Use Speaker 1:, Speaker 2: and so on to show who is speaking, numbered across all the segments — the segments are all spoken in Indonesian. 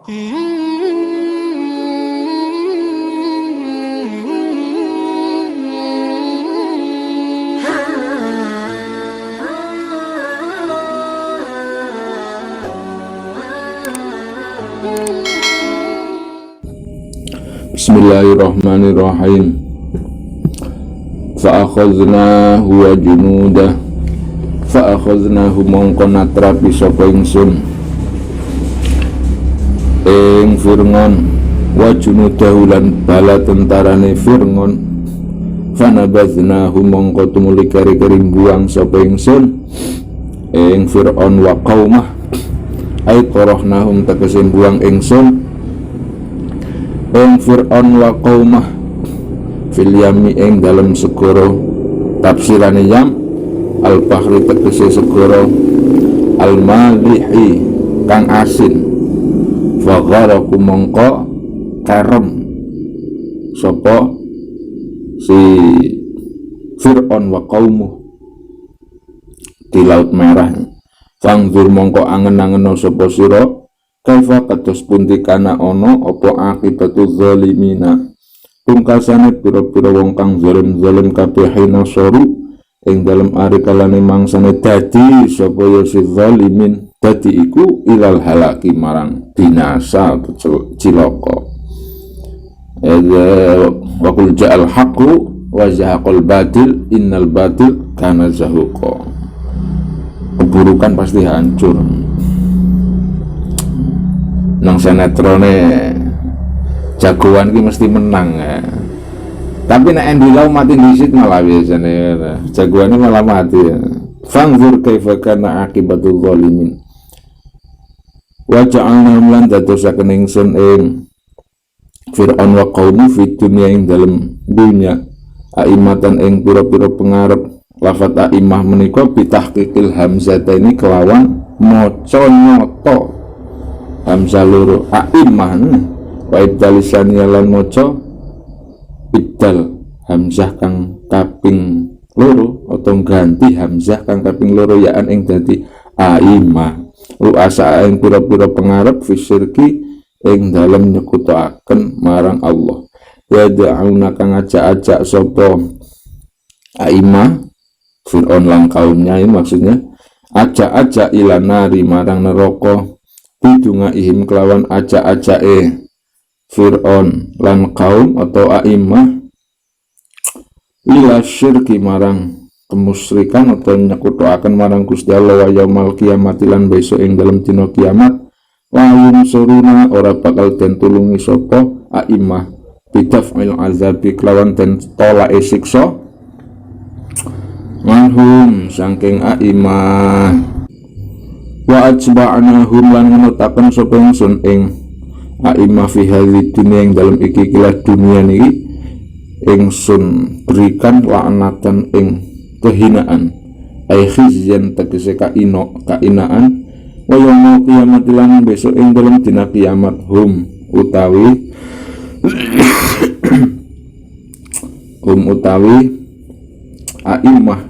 Speaker 1: Bismillahirrahmanirrahim. Fa'akhaznahu wa junudah, fa'akhaznahu mongko natrapi sapa ingsun ing Fir'aun wa junudahu lan bala tentarane Fir'aun. Fanabaznahu mongko tumuli keri-keri buang sapa ingsun ing Fir'aun wa qaumah, ay torohnahum tegese buang ingsun ing Fir'aun wa qaumah fil yami ing dalam segara. Tafsirane yam al bahri tegese segara al malihi kang asin. Fa gharaku mongko karem sapa si Fir'aun wa qaumuh di laut merah. Fangzur mongko angen-angeno sapa sira kaifa kados pundi kana ana apa akibatu zalimina pungkasane pira-pira wong kang zalim kabeh hinasoru ing dalem ari kalane mangsane dadi sapa ya si zalimin dadi iku ilal halaki marang binasa cilaka. Wa qul ja'al haqqu wa zahaqal batil innal batil kana zahuqa. Keburukan pasti hancur. Nang senetrone jagoan ki mesti menang ya. Tapi nek endilau mati dhisik malah biasane jagoane malah mati ya. Fangzur kaifa kana akibatul zalimin. Wa ja'alna lan dadosaken ingsun ing Fir'aun wa qaumu fid dunya ing dalem dunya aimatan ing pira-pira pengarep. Lafat aimah menika bitahqiqil hamzataini kelawan maca nyoto hamzah loro aimah wa ibdalisani lan maca ibdal hamzah kang kaping loro atau ganti hamzah kang kaping loro yaan ing dadi aimah ru'asa ing pira-pira pengarep fisirki ing dalem nyekutaken marang Allah. Ya da'una kang ajak-ajak sapa aimah Fir'aun lan kaumnya, ini maksudnya ajak-ajak ilanari marang neraka bidunga ihim kelawan ajak-ajake Fir'aun lan kaum atau aimah ila syirki marang kemusyrikan atau nyekutuaken marang Gusti Allah wa yaumal kiamat lan besok ing dalam dina kiamat wayun suruna ora bakal den tulungi sapa aimah bidaf'il azabi kelawan den tolake siksa manhum saking aimah wa ajba'nahum lan ngemutaken sapa ingsun ing aimah fi hadhihi dunya ing dalem iki kilah dunia niki ingsun berikan laknatan ing kehinaan ai khizyan tegese kainaan wa yaumul kiamat lan besok ing dalem dina kiamat hum utawi aimah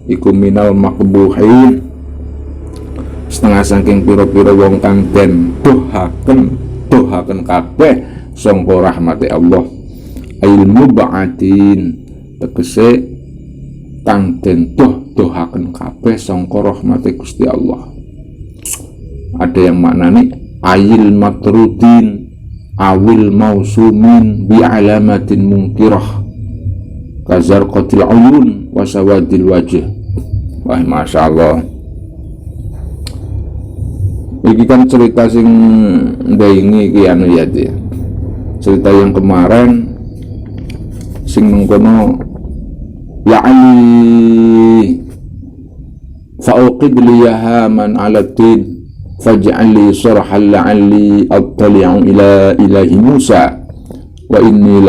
Speaker 1: iku minal makbuhin setengah saking pira-pira wong kang den dohaken kabeh sangka rahmate Allah. Ilmu ba'din tegese kang den dohaken kabeh sangka rahmate Gusti Allah. Ada yang maknane ayil matrudin awil mausumin bi alamatin munkirah kazar qatil uyun wasawadil wajh. Wah, masya Allah. Ini kan cerita sing ndaingi iki anu ya dia. Cerita yang kemarin sing mengkono ya Ali fa'uqid li yahaman 'ala tin faj'al li sarhan la'alli attali'u ila ilahi Musa wa inni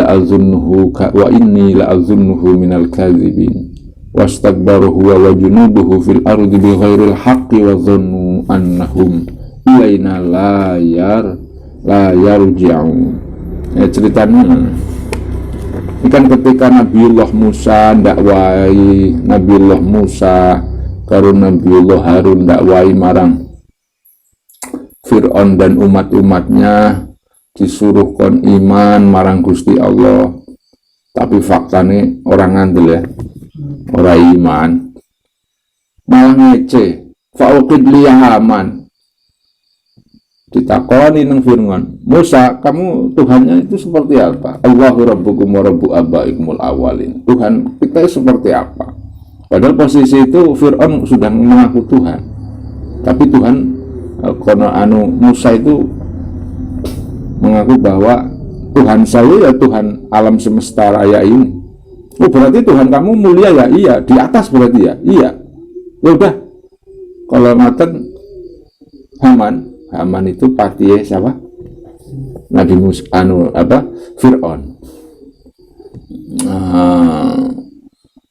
Speaker 1: la'azunnuhu minal kadhibin wastakbaru huwa wa junuduhu fil ardi bighairil haqqi wa dhannu annahum ilaina la yarji'un. Ceritanya ini kan ketika Nabiullah Musa dakwai Nabiullah Musa karo Nabiullah Harun dakwai marang Fir'aun dan umat-umatnya disuruh kon iman marang Gusti Allah, tapi faktanya orang ngandel ya, orang iman, malah ngece. Fa'uqid liya Haman, ditakoni nang Fir'aun, Musa, kamu Tuhannya itu seperti apa? Allahu rabbukum wa rabbu abaikumul awalin. Tuhan kita seperti apa? Padahal posisi itu Fir'aun sudah mengaku Tuhan, tapi Tuhan kono Musa itu mengaku bahwa Tuhan saya ya Tuhan alam semesta raya ini. Oh berarti Tuhan kamu mulia ya? Iya. Di atas berarti ya? Iya. Ya udah, kalau ngaten Haman itu patihe siapa? Nabi Musa Fir'aun.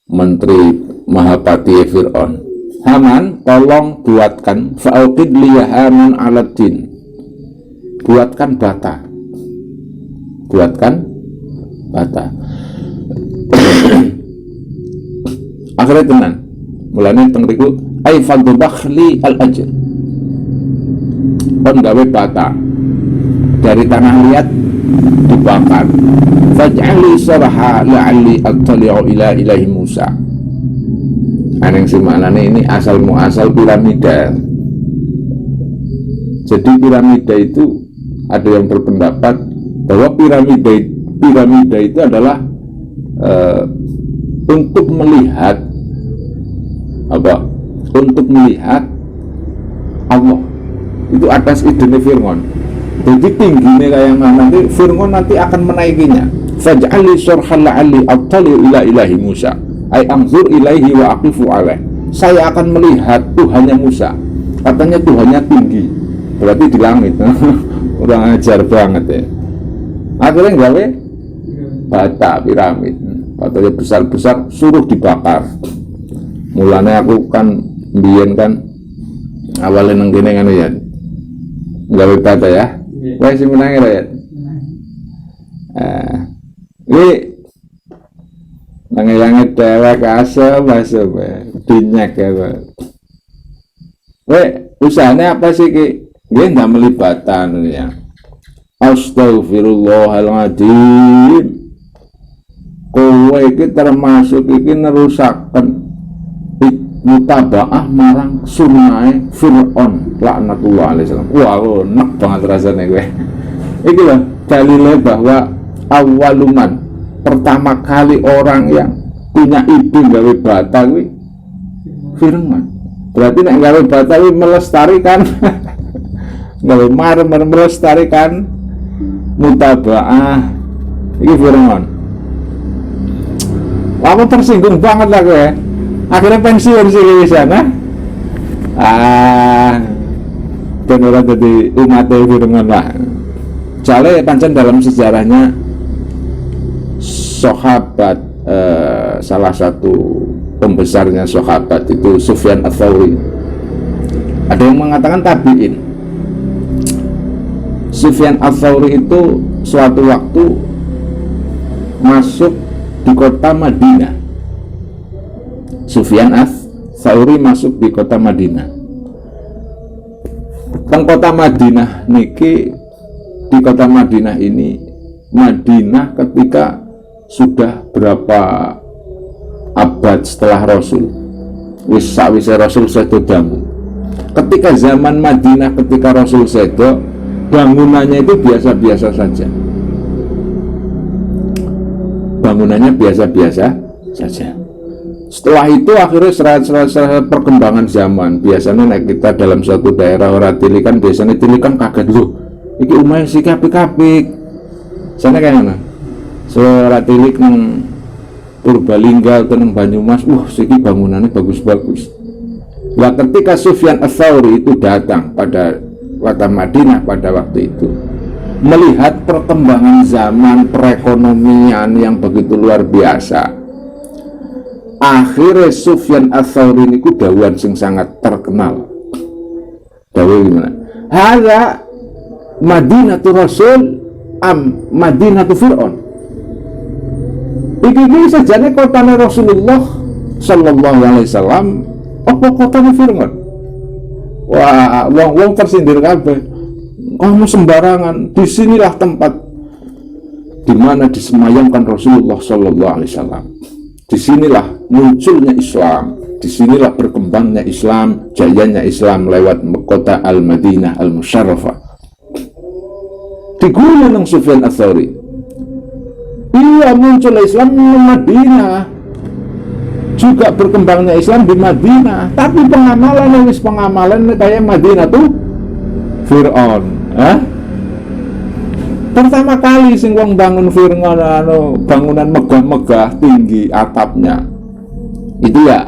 Speaker 1: Menteri Mahapati Fir'aun. Haman, tolong buatkan fa'uqid liya Haman aladdin. Buatkan bata. Akhirnya tenang. Mulanya tengriku ai fadbakhli al ajr. Kon gawe bata dari tanah liat dibakar. Faj'ali sarha la'alli attali'u ila ilahi Musa. Aneng si maknanya ini asal muasal piramida. Jadi piramida itu ada yang berpendapat bahwa piramida itu adalah untuk melihat apa? Untuk melihat Allah. Itu atas idenya Fir'aun. Jadi tingginya kayak nanti Fir'aun nanti akan menaikinya. Faj'ali sarhal la'alli attali'u ila ilahi Musa. Ai anzur ilaihi wa aqifu alaih. Saya akan melihat Tuhannya Musa. Katanya Tuhannya tinggi, berarti di langit. Kurang ajar banget ya. Akhirnya gawe bata piramid. Batanya besar-besar, suruh dibakar. Mulanya aku kan mbiyen kan awalnya nang kene kan ya. Gawe bata ya. Wes sing menangi ya. Langit-langit dewek asem dinyak ya Pak. Usahanya apa sih Ki? Nggih ndak melibatan ya. Astaghfirullahaladzim. Kowe iki termasuk iki nerusaken mutabaah marang sunnah Fir'aun laknatullah alaihi salam. Wah, enak banget rasanya gue. Iki loh dalilnya bahwa awaluman, pertama kali orang yang punya ide gawe bata kuwi Fir'aun. Berarti nek gawe bata kuwi melestarikan gawe marmer melestarikan mutabaah iki Fir'aun. Aku tersinggung banget lah gue. Akhirnya pensiun sih di sana. Dan orang jadi umat Fir'aun lah. Soalnya pancen dalam sejarahnya sahabat salah satu pembesarnya sahabat itu Sufyan Ats-Tsauri. Ada yang mengatakan tabi'in. Sufyan Ats-Tsauri itu suatu waktu masuk di kota Madinah. Sufyan Ats-Tsauri masuk di kota Madinah. Teng kota Madinah niki, di kota Madinah ini, Madinah ketika sudah berapa abad setelah Rasul, sawise Rasul sedo dangu. Ketika zaman Madinah, ketika Rasul sedo, bangunannya itu biasa-biasa saja. Bangunannya biasa-biasa saja. Setelah itu akhirnya serat perkembangan zaman. Biasanya kita dalam suatu daerah orang tilikan, biasanya tilikan kaget loh. Iki umay si kapik-kapik. Sana kayak mana? Serat tilik nang Purbalingga atau nang Banyumas, siki bangunannya bagus-bagus. Nah, ketika Sufyan Ats-Tsauri itu datang pada kota Madinah pada waktu itu, melihat perkembangan zaman perekonomian yang begitu luar biasa, akhirnya Sufyan Ats-Tsauri ini dawuhan sing sangat terkenal. Dawuh gimana? Hadza Madinatul Rasul am Madinatul Fir'aun. Iki sajane kotane Rasulullah sallallahu alaihi wasallam apa kotane Fir'aun? Wah, wong tersindir kabeh. kamu sembarangan. Disinilah tempat di mana disemayamkan Rasulullah Sallallahu Alaihi Wasallam. Disinilah munculnya Islam. Disinilah berkembangnya Islam, jayanya Islam lewat kota Al-Madinah Al-Musyarrafah. Diguna nang Sufyan Ats-Tsauri. Iya, muncul Islam di Madinah. Juga berkembangnya Islam di Madinah. Tapi pengamalan kayak Madinah tuh Fir'aun. Pertama kali sing wong bangun Fir'aun bangunan megah-megah tinggi atapnya. Itu ya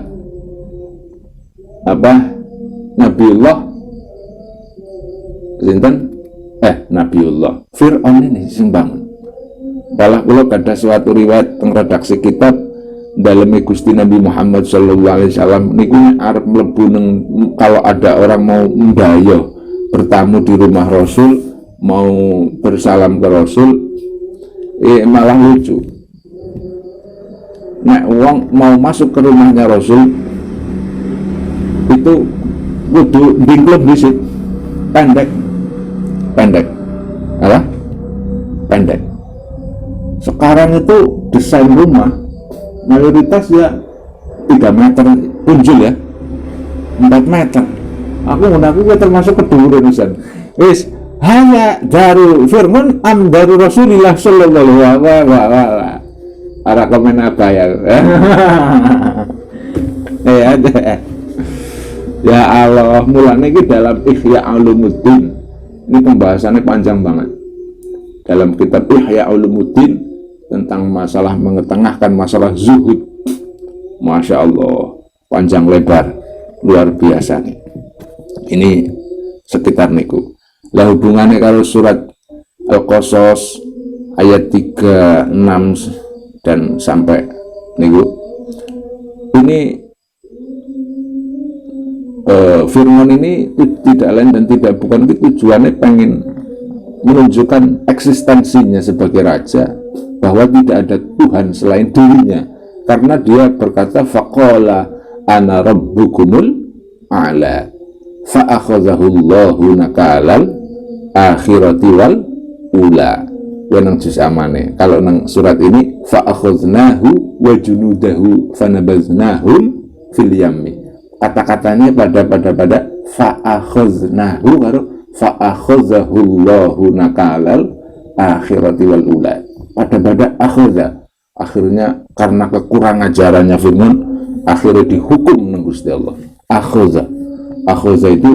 Speaker 1: Nabiullah Nabiullah Fir'aun ini sing bangun. Kalau ada suatu riwayat redaksi kitab dalam Gusti Nabi Muhammad Sallallahu Alaihi Wasallam niku arep mlebu kalau ada orang mau mendayo bertamu di rumah Rasul, mau bersalam ke Rasul, malah lucu. Nek wong mau masuk ke rumahnya Rasul itu kudu dingklep disit, pendek, pendek. Sekarang itu desain rumah mayoritas ya 3 meter punjul ya, 4 meter. Aku termasuk kedua Indonesia. Wis hanya daru firman am daru Rasulillah Sallallahu Alaihi Wasallam. Ara komen apa ya? Ya Allah, mulanya ini dalam Ihya Ulumuddin. Ini pembahasannya panjang banget. Dalam kitab Ihya Ulumuddin tentang masalah mengetengahkan masalah zuhud. Masya Allah, panjang lebar, luar biasa nih. Ini sekitar niku. Lah hubungannya kalau surat Al-Qasas ayat 36 dan sampai niku. Ini Firman ini tidak lain dan tidak bukan itu tujuannya pengen menunjukkan eksistensinya sebagai raja, bahwa tidak ada Tuhan selain dirinya, karena dia berkata faqala ana rabbukumul a'la fa'akhadhahu Allahu nakalal akhirati wal ula. Wenang juz amane kalau nang surat ini fa'akhadnahu wa junudahu fanabadznahum fil yammi. Kata-katanya pada fa'akhaznahu karo fa'akhazahullahu nakalal akhirati wal ula. Pada akhadha, akhirnya karena kekurangan ajarannya firman akhirnya dihukum nang Gusti Allah. Akhadha itu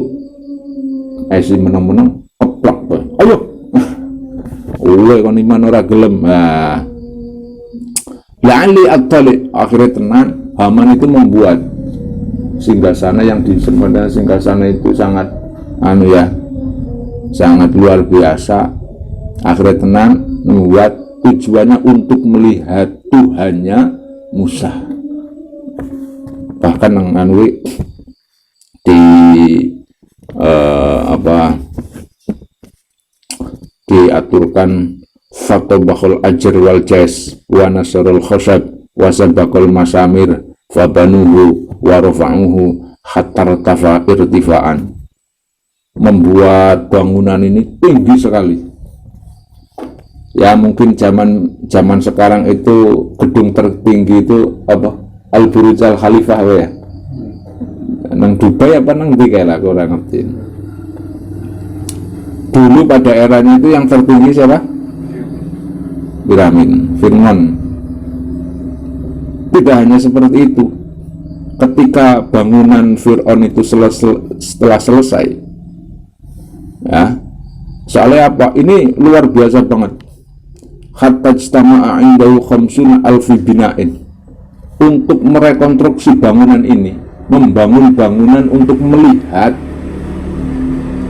Speaker 1: menang-menang keplak. Ayo oleh kon iman ora gelem. La'ali at-tali, akhirnya tenan Haman itu membuat singgasana yang disebutkan singgasana itu sangat sangat luar biasa. Akhirnya tenang membuat tujuannya untuk melihat Tuhannya Musa. Bahkan diaturkan fatabahul ajr wal jas wa nasrul khashab wa sabaqul masamir fabanuhu wa rafa'uhu hatta tafa irtifa'an. Membuat bangunan ini tinggi sekali. Ya mungkin zaman sekarang itu gedung tertinggi itu Al-Burj Al-Khalifah ya. Nang Dubai apa nang ndi kae lah kurang ngerti. Dulu pada eranya itu yang tertinggi siapa? Fir'aun. Tidak hanya seperti itu. Ketika bangunan Fir'aun itu setelah selesai, ya, soalnya apa? Ini luar biasa banget. Hatta ijtama'a indahu khamsuna alfi bina'in. Untuk merekonstruksi bangunan ini, membangun bangunan untuk melihat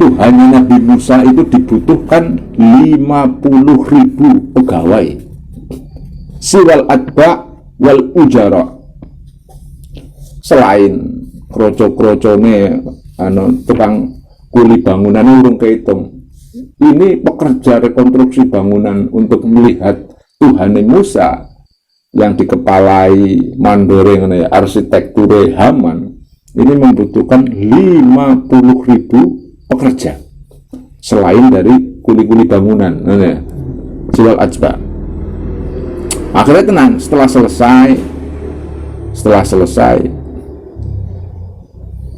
Speaker 1: Tuhannya Nabi Musa itu dibutuhkan 50.000 pegawai. Siwal atba wal ujara, selain kroco-krocone tukang kuli bangunan urung kehitung. Ini pekerja rekonstruksi bangunan untuk melihat Tuhan Musa yang dikepalai mandore arsitektur Haman ini membutuhkan 50.000 pekerja. selain dari kuli-kuli bangunan, siwal ajba. Akhirnya tenang, setelah selesai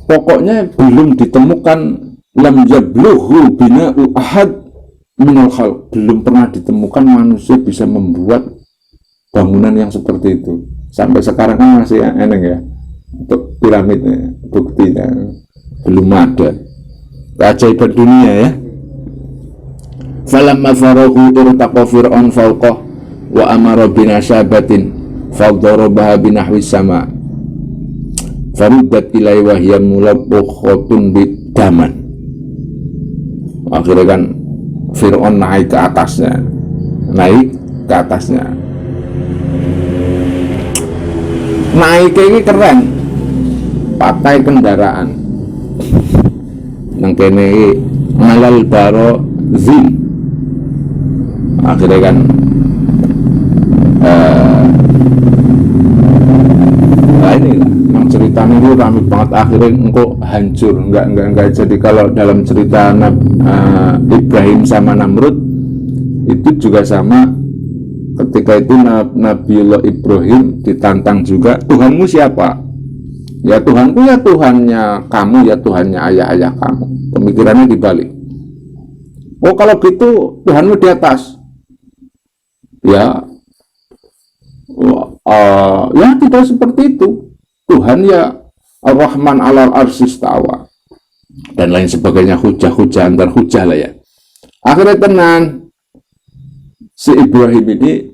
Speaker 1: pokoknya belum ditemukan, lam yablughu bina'u ahad minal khalq, belum pernah ditemukan manusia bisa membuat bangunan yang seperti itu. Sampai sekarang kan masih eneng ya untuk piramidnya, buktinya belum ada. Keajaiban dunia ya. Falamma farahu irtaqa fir'aun fawqah wa amara binasyabatin fadarabaha binahwi sama faruddat ilai wa hiya mulabukhatun bidaman. Akhirnya kan Fir'aun naik ke atasnya, naik ini keren, pakai kendaraan nang kene ngalal baro zin. Akhirnya kan ini memang ceritanya itu rame banget, akhirnya engkau hancur, enggak. Jadi kalau dalam cerita Ibrahim sama Namrud itu juga sama. Ketika itu Nabiullah Ibrahim ditantang juga, Tuhanmu siapa? Ya Tuhanku ya Tuhannya kamu, ya Tuhannya ayah-ayah kamu. Pemikirannya dibalik. Oh kalau gitu Tuhanmu di atas. Ya ya tidak seperti itu. Tuhan ya Ar-Rahman alal arsistawa dan lain sebagainya, hujah antar hujah lah ya. Akhirnya tenang, si Ibrahim ini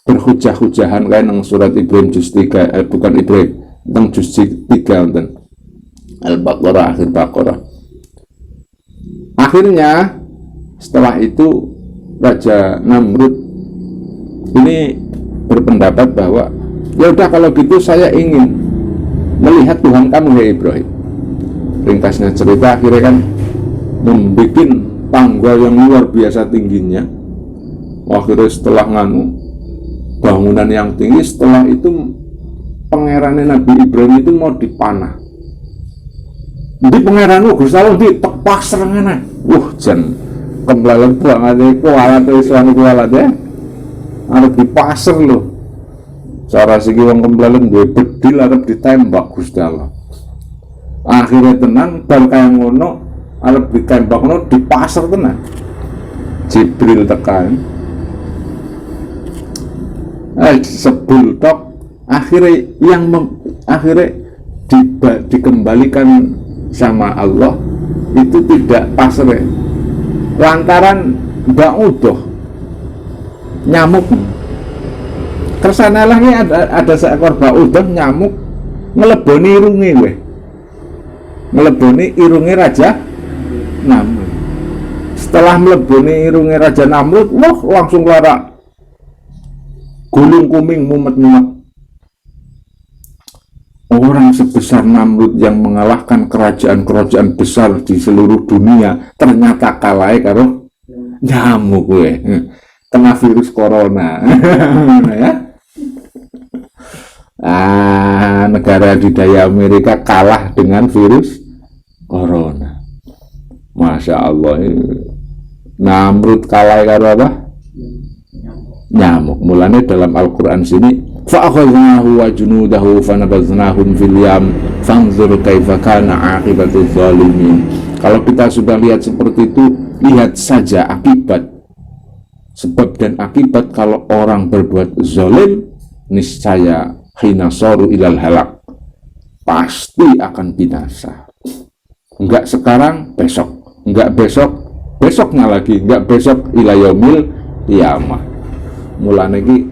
Speaker 1: berhujah-hujahan kayak nang surat Ibrahim juz 3, bukan Ibrahim, tentang juz 3 dan Al-Baqarah, akhir Baqarah. Akhirnya setelah itu Raja Namrud ini berpendapat bahwa ya udah kalau gitu saya ingin melihat Tuhan kamu ya Ibrahim. Ringkasnya cerita akhirnya kan membuat tangga yang luar biasa tingginya. Akhirnya setelah bangunan yang tinggi, setelah itu pangerannya Nabi Ibrahim itu mau dipanah. Di pangeran Gusti Allah ditepak serengana. Jan kembali banget kualat suami kualat ya. Arep dipasar loh. Cara segi wong kembalen gue bedil arep ditembak Gusti Allah. Akhirnya tenang, bal kaya ngono arep ditembak ngono dipasar tenang. Jibril tekan. Sebul tok. Akhirnya dikembalikan sama Allah itu tidak pasrah. Lantaran ba'udoh nyamuk. Kersanalah ini ada seekor ba'udoh nyamuk ngeleboni irungi Raja Namrud. Setelah meleboni irungi Raja Namrud, langsung lara gulung kuming mumet-mumet. Orang sebesar Namrud yang mengalahkan kerajaan-kerajaan besar di seluruh dunia ternyata kalah karo nyamuk kena virus corona. Ya. Negara adidaya Amerika kalah dengan virus corona. Masya Allah. Namrud kalah karo apa? Nyamuk. Mulanya dalam Al-Quran sini, fa'akhadnahu wa junudahu fanabadznahum fil yam fanzur kaifa kana aqibatu zalimin. Kalau kita sudah lihat seperti itu, lihat saja akibat, sebab dan akibat kalau orang berbuat zalim, niscaya hinasaru ilal halak, pasti akan binasa. Enggak sekarang, besok. Enggak besok, besoknya lagi. Enggak besok, ila yaumil qiyamah. Mulane iki